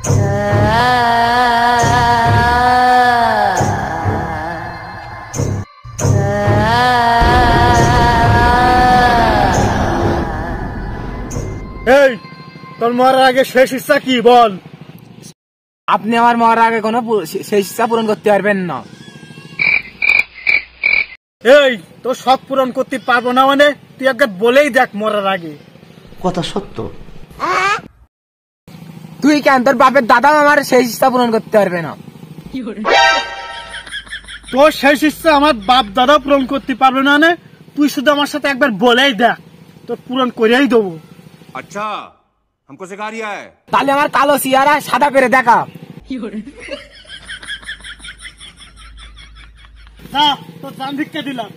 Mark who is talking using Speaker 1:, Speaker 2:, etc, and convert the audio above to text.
Speaker 1: এই তোর মরার আগে শেষ ইচ্ছা কি বল?
Speaker 2: আপনি আমার মরার আগে কোনো শেষ ইচ্ছা পূরণ করতে পারবেন না।
Speaker 1: এই তোর শখ পূরণ করতে পারবো না মানে তুই একবার বলেই দেখ মরার আগে।
Speaker 3: কথা সত্য।
Speaker 2: তুই কেন, তোর বাপের দাদাও আমার শেষ ইচ্ছা পূরণ করতে পারবে না।
Speaker 1: তোর শেষ ইচ্ছা আমার বাপ দাদা পূরণ করতে পারবে না মানে তুই শুধু আমার সাথে একবার বলেই দেখ, তোর পূরণ করেই দেবো।
Speaker 4: अच्छा हमको सिखा रिया है।
Speaker 2: তাহলে আমার কালো চেহারা সাদা করে দেখা।
Speaker 1: না তোর জান ভিক্ষা দিলাম।